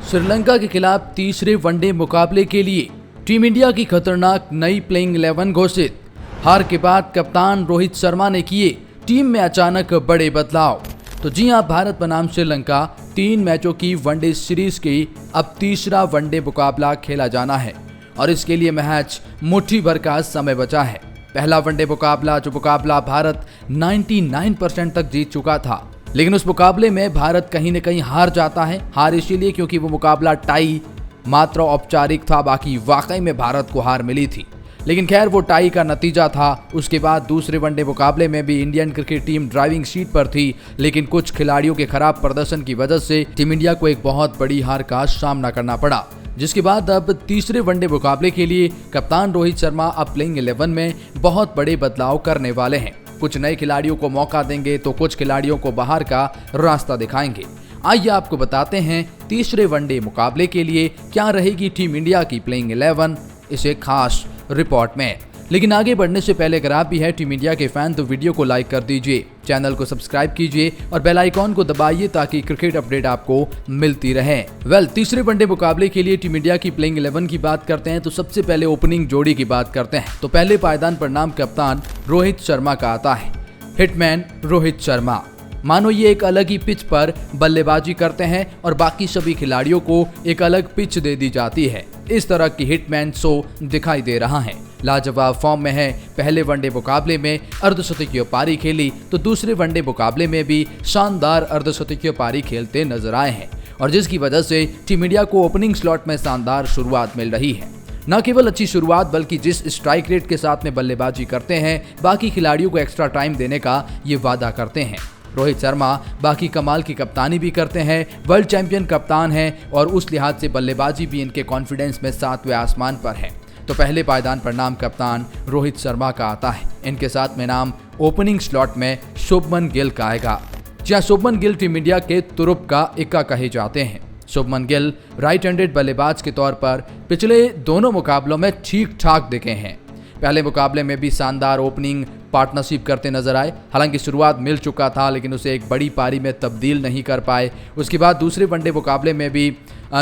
श्रीलंका के खिलाफ तीसरे वनडे मुकाबले के लिए टीम इंडिया की खतरनाक नई प्लेइंग 11 घोषित। हार के बाद कप्तान रोहित शर्मा ने किए टीम में अचानक बड़े बदलाव। तो जी हां, भारत बनाम श्रीलंका 3 मैचों की वनडे सीरीज की अब तीसरा वनडे मुकाबला खेला जाना है और इसके लिए मैच मुट्ठी भर का समय बचा है। पहला वनडे मुकाबला जो भारत 99% तक जीत चुका था, लेकिन उस मुकाबले में भारत कहीं न कहीं हार जाता है। हार इसीलिए क्योंकि वो मुकाबला टाई मात्र औपचारिक था, बाकी वाकई में भारत को हार मिली थी। लेकिन खैर वो टाई का नतीजा था। उसके बाद दूसरे वनडे मुकाबले में भी Indian cricket team driving seat पर थी, लेकिन कुछ खिलाड़ियों के खराब प्रदर्शन की वजह से टीम इंडिया को एक बहुत बड़ी हार का सामना करना पड़ा, जिसके बाद अब तीसरे वनडे मुकाबले के लिए कप्तान रोहित शर्मा अब प्लेइंग 11 में बहुत बड़े बदलाव करने वाले हैं। कुछ नए खिलाड़ियों को मौका देंगे तो कुछ खिलाड़ियों को बाहर का रास्ता दिखाएंगे। आइए आपको बताते हैं तीसरे वनडे मुकाबले के लिए क्या रहेगी टीम इंडिया की प्लेइंग 11 इस एक खास रिपोर्ट में। लेकिन आगे बढ़ने से पहले अगर आप भी है टीम इंडिया के फैन तो वीडियो को लाइक कर दीजिए, चैनल को सब्सक्राइब कीजिए और बेल आइकॉन को दबाइए ताकि क्रिकेट अपडेट आपको मिलती रहे। तीसरे वनडे मुकाबले के लिए टीम इंडिया की प्लेइंग 11 की बात करते हैं तो सबसे पहले ओपनिंग जोड़ी की बात करते हैं। तो पहले पायदान पर नाम कप्तान रोहित शर्मा का आता है। हिटमैन रोहित शर्मा, मानो ये एक अलग ही पिच पर बल्लेबाजी करते हैं और बाकी सभी खिलाड़ियों को एक अलग पिच दे दी जाती है। इस तरह की हिटमैन शो दिखाई दे रहा है। लाजवाब फॉर्म में है। पहले वनडे मुकाबले में अर्धशतकीय पारी खेली तो दूसरे वनडे मुकाबले में भी शानदार अर्धशतकीय पारी खेलते नजर आए हैं और जिसकी वजह से टीम इंडिया को ओपनिंग स्लॉट में शानदार शुरुआत मिल रही है। न केवल अच्छी शुरुआत बल्कि जिस स्ट्राइक रेट के साथ में बल्लेबाजी करते हैं, बाकी खिलाड़ियों को एक्स्ट्रा टाइम देने का ये वादा करते हैं। रोहित शर्मा बाकी कमाल की कप्तानी भी करते हैं, वर्ल्ड चैंपियन कप्तान हैं और उस लिहाज से बल्लेबाजी भी इनके कॉन्फिडेंस में 7वें आसमान पर है। तो पहले पायदान पर नाम कप्तान रोहित शर्मा का आता है। इनके साथ में नाम ओपनिंग स्लॉट में शुभमन गिल का आएगा। जहां शुभमन गिल टीम इंडिया के तुरुप का इक्का कहे जाते हैं। शुभमन गिल राइट हैंडेड बल्लेबाज के तौर पर पिछले दोनों मुकाबलों में ठीक ठाक दिखे हैं। पहले मुकाबले में भी शानदार ओपनिंग पार्टनरशिप करते नजर आए। हालांकि शुरुआत मिल चुका था लेकिन उसे एक बड़ी पारी में तब्दील नहीं कर पाए। उसके बाद दूसरे वनडे मुकाबले में भी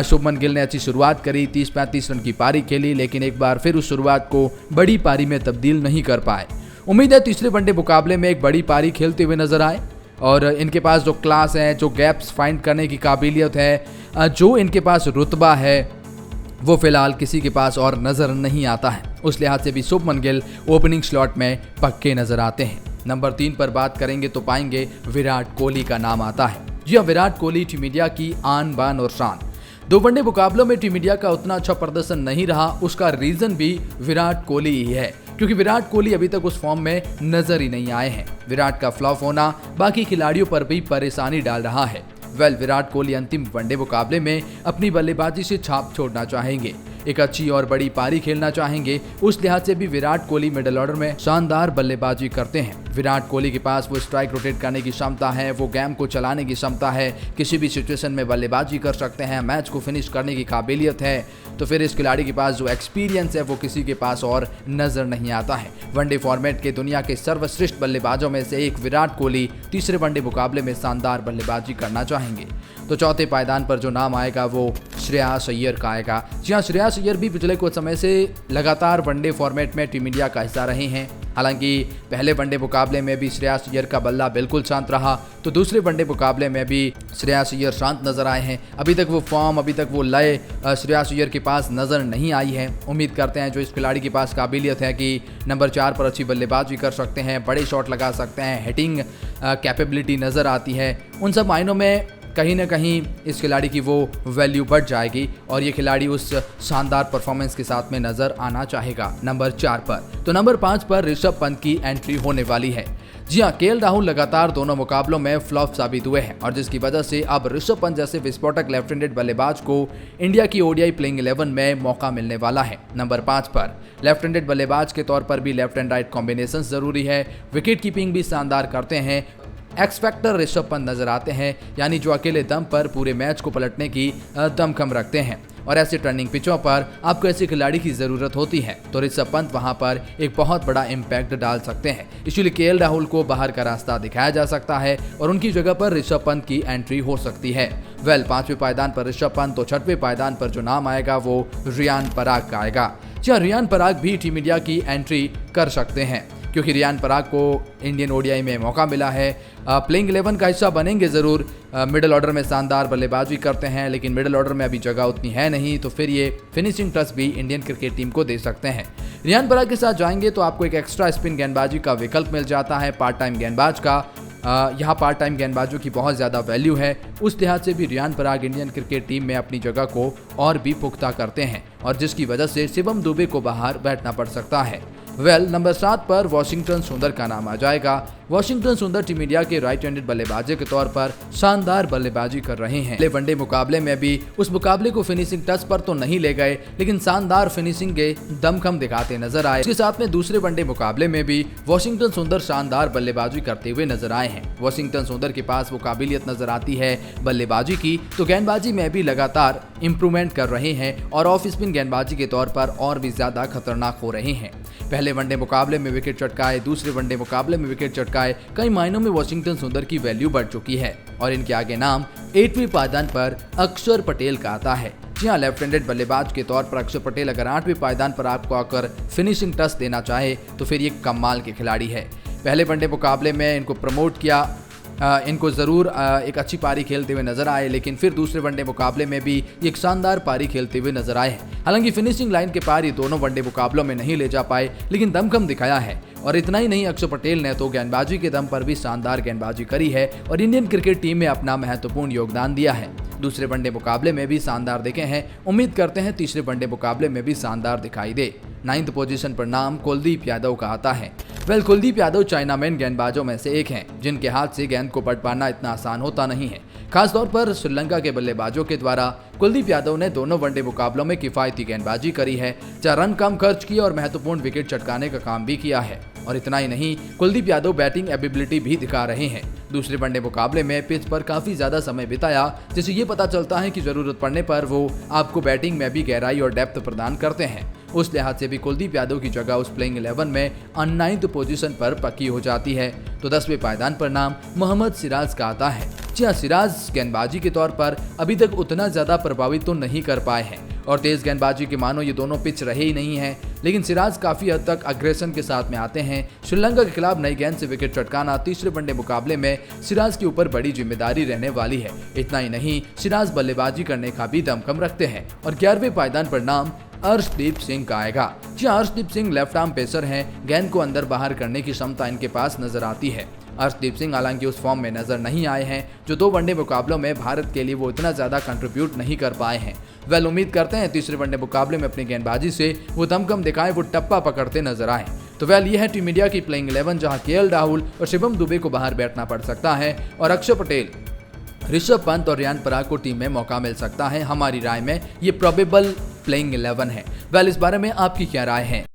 शुभमन गिल ने अच्छी शुरुआत करी, 30-35 रन की पारी खेली, लेकिन एक बार फिर उस शुरुआत को बड़ी पारी में तब्दील नहीं कर पाए। उम्मीद है तीसरे वनडे मुकाबले में एक बड़ी पारी खेलते हुए नजर आए और इनके पास जो क्लास है, जो गैप्स फाइंड करने की काबिलियत है, जो इनके पास रुतबा है, वो फिलहाल किसी के पास और नजर नहीं आता है। उस लिहाज से भी शुभमन गिल ओपनिंग स्लॉट में पक्के नजर आते हैं। नंबर 3 पर बात करेंगे तो पाएंगे विराट कोहली का नाम आता है। जी हाँ, विराट कोहली टीम इंडिया की आन बान और शान। 2 वनडे मुकाबलों में टीम इंडिया का उतना अच्छा प्रदर्शन नहीं रहा, उसका रीजन भी विराट कोहली ही है, क्योंकि विराट कोहली अभी तक उस फॉर्म में नजर ही नहीं आए हैं। विराट का फ्लॉप होना बाकी खिलाड़ियों पर भी परेशानी डाल रहा है। विराट कोहली अंतिम वनडे मुकाबले में अपनी बल्लेबाजी से छाप छोड़ना चाहेंगे, एक अच्छी और बड़ी पारी खेलना चाहेंगे। उस लिहाज से भी विराट कोहली मिडिल ऑर्डर में शानदार बल्लेबाजी करते हैं। विराट कोहली के पास वो स्ट्राइक रोटेट करने की क्षमता है, वो गेम को चलाने की क्षमता है, किसी भी सिचुएशन में बल्लेबाजी कर सकते हैं, मैच को फिनिश करने की काबिलियत है। तो फिर इस खिलाड़ी के पास जो एक्सपीरियंस है वो किसी के पास और नजर नहीं आता है। वनडे फॉर्मेट के दुनिया के सर्वश्रेष्ठ बल्लेबाजों में से एक विराट कोहली तीसरे वनडे मुकाबले में शानदार बल्लेबाजी करना चाहेंगे। तो चौथे पायदान पर जो नाम आएगा वो श्रेयस अय्यर का आएगा। जी हाँ, श्रेयस अय्यर भी पिछले कुछ समय से लगातार वनडे फॉर्मेट में टीम इंडिया का हिस्सा रहे हैं। हालांकि पहले वनडे मुकाबले में भी श्रेयस अय्यर का बल्ला बिल्कुल शांत रहा, तो दूसरे वनडे मुकाबले में भी श्रेयस अय्यर शांत नजर आए हैं। अभी तक वो फॉर्म, अभी तक वो लय श्रेयस अय्यर के पास नजर नहीं आई है। उम्मीद करते हैं जो इस खिलाड़ी के पास काबिलियत है कि नंबर 4 पर अच्छी बल्लेबाजी कर सकते हैं, बड़े शॉट लगा सकते हैं, हिटिंग कैपेबिलिटी नजर आती है, उन सब मायनों में कहीं ना कहीं इस खिलाड़ी की वो वैल्यू बढ़ जाएगी और ये खिलाड़ी उस शानदार परफॉर्मेंस के साथ में नजर आना चाहेगा नंबर 4 पर। तो नंबर 5 पर ऋषभ पंत की एंट्री होने वाली है। जी हाँ, केएल राहुल लगातार दोनों मुकाबलों में फ्लॉप साबित हुए हैं और जिसकी वजह से अब ऋषभ पंत जैसे विस्फोटक लेफ्ट हैंडेड बल्लेबाज को इंडिया की ओडीआई प्लेइंग 11 में मौका मिलने वाला है। नंबर 5 पर लेफ्ट हैंडेड बल्लेबाज के तौर पर भी लेफ्ट एंड राइट कॉम्बिनेशन जरूरी है, विकेट कीपिंग भी शानदार करते हैं। एक्स फैक्टर ऋषभ पंत नजर आते हैं, यानी जो अकेले दम पर पूरे मैच को पलटने की दमखम रखते हैं। और ऐसे टर्निंग पिचों पर आपको ऐसे खिलाड़ी की जरूरत होती है, तो ऋषभ पंत वहां पर एक बहुत बड़ा इम्पैक्ट डाल सकते हैं। इसलिए केएल राहुल को बाहर का रास्ता दिखाया जा सकता है और उनकी जगह पर ऋषभ पंत की एंट्री हो सकती है। पांचवें पायदान पर ऋषभ पंत, तो छठवें पायदान पर जो नाम आएगा वो रियान पराग का आएगा। रियान पराग भी टीम इंडिया की एंट्री कर सकते हैं, क्योंकि रियान पराग को इंडियन ओडीआई में मौका मिला है। प्लेइंग 11 का हिस्सा बनेंगे ज़रूर, मिडिल ऑर्डर में शानदार बल्लेबाजी करते हैं, लेकिन मिडिल ऑर्डर में अभी जगह उतनी है नहीं, तो फिर ये फिनिशिंग टच भी इंडियन क्रिकेट टीम को दे सकते हैं। रियान पराग के साथ जाएंगे तो आपको एक एक्स्ट्रा स्पिन गेंदबाजी का विकल्प मिल जाता है, पार्ट टाइम गेंदबाज का। यहाँ पार्ट टाइम गेंदबाजों की बहुत ज़्यादा वैल्यू है, उस लिहाज से भी Riyan Parag Indian cricket team में अपनी जगह को और भी पुख्ता करते हैं, और जिसकी वजह से शिवम दुबे को बाहर बैठना पड़ सकता है। नंबर 7 पर वॉशिंगटन सुंदर का नाम आ जाएगा। वॉशिंगटन सुंदर टीम इंडिया के राइट हैंडेड बल्लेबाजी के तौर पर शानदार बल्लेबाजी कर रहे हैं। वनडे मुकाबले में भी उस मुकाबले को फिनिशिंग टच पर तो नहीं ले गए, लेकिन शानदार फिनिशिंग के दमखम दिखाते नजर आए। इसके साथ में दूसरे वनडे मुकाबले में भी वॉशिंगटन सुंदर शानदार बल्लेबाजी करते हुए नजर आए हैं। वॉशिंगटन सुंदर के पास वो काबिलियत नजर आती है बल्लेबाजी की, तो गेंदबाजी में भी लगातार इंप्रूवमेंट कर रहे हैं और ऑफ स्पिन गेंदबाजी के तौर पर और भी ज्यादा खतरनाक हो रहे हैं। पहले वनडे मुकाबले में विकेट चटकाए, दूसरे वनडे मुकाबले में विकेट चटकाए, कई मायनों में वॉशिंगटन सुंदर की वैल्यू बढ़ चुकी है और इनके आगे नाम 8वें पायदान पर अक्षर पटेल का आता है। जी हाँ, लेफ्ट हैंडेड बल्लेबाज के तौर पर अक्षर पटेल अगर 8वें पायदान पर आपको आकर फिनिशिंग टच देना चाहे तो फिर ये कमाल के खिलाड़ी है। पहले वनडे मुकाबले में इनको प्रमोट किया, इनको ज़रूर एक अच्छी पारी खेलते हुए नजर आए, लेकिन फिर दूसरे वनडे मुकाबले में भी एक शानदार पारी खेलते हुए नजर आए हैं। हालांकि फिनिशिंग लाइन के पार ये दोनों वनडे मुकाबलों में नहीं ले जा पाए, लेकिन दमखम दिखाया है। और इतना ही नहीं, अक्षर पटेल ने तो गेंदबाजी के दम पर भी शानदार गेंदबाजी करी है और इंडियन क्रिकेट टीम में अपना महत्वपूर्ण योगदान दिया है। दूसरे वनडे मुकाबले में भी शानदार दिखे हैं, उम्मीद करते हैं तीसरे वनडे मुकाबले में भी शानदार दिखाई दे। 9th पोजीशन पर नाम कुलदीप यादव का आता है। कुलदीप यादव चाइनामैन गेंदबाजों में से एक हैं, जिनके हाथ से गेंद को पट पाना इतना आसान होता नहीं है। खासतौर पर श्रीलंका के बल्लेबाजों के द्वारा कुलदीप यादव ने दोनों वनडे मुकाबलों में किफायती गेंदबाजी करी है, 4 रन कम खर्च किए और महत्वपूर्ण विकेट चटकाने का काम भी किया है। और इतना ही नहीं, कुलदीप यादव बैटिंग एबिलिटी भी दिखा रहे हैं। दूसरे वनडे मुकाबले में पिच पर काफी ज्यादा समय बिताया, जिससे ये पता चलता है कि जरूरत पड़ने पर वो आपको बैटिंग में भी गहराई और डेप्थ प्रदान करते हैं। उस लिहाज से भी कुलदीप यादव की जगह उस प्लेइंग 11 में 9th पोजीशन पर पक्की हो जाती है। तो 10वें पायदान पर नाम मोहम्मद सिराज का आता है। जी हाँ, सिराज गेंदबाजी के तौर पर अभी तक उतना ज्यादा प्रभावित तो नहीं कर पाए हैं और तेज गेंदबाजी के मानो ये दोनों पिच रहे ही नहीं है, लेकिन सिराज काफी हद तक अग्रेशन के साथ में आते हैं। श्रीलंका के खिलाफ नई गेंद से विकेट चटकाना तीसरे वनडे मुकाबले में सिराज के ऊपर बड़ी जिम्मेदारी रहने वाली है। इतना ही नहीं, सिराज बल्लेबाजी करने का भी दमखम रखते हैं। और 11वें पायदान पर नाम अर्शदीप सिंह का आएगा। जी Arshdeep Singh left arm pacer हैं, गेंद को अंदर बाहर करने की क्षमता इनके पास नजर आती है। अर्शदीप सिंह हालांकि उस फॉर्म में नजर नहीं आए हैं जो 2 वनडे मुकाबलों में भारत के लिए वो इतना ज्यादा कंट्रीब्यूट नहीं कर पाए हैं। उम्मीद करते हैं तीसरे वनडे मुकाबले में अपनी गेंदबाजी से वो दमखम दिखाएं, वो टप्पा पकड़ते नजर आए। तो ये है टीम इंडिया की प्लेइंग 11, जहां केएल राहुल और शिवम दुबे को बाहर बैठना पड़ सकता है और अक्षर पटेल, ऋषभ पंत और रियान पराग को टीम में मौका मिल सकता है। हमारी राय में ये प्रोबेबल प्लेइंग 11 है। इस बारे में आपकी क्या राय है?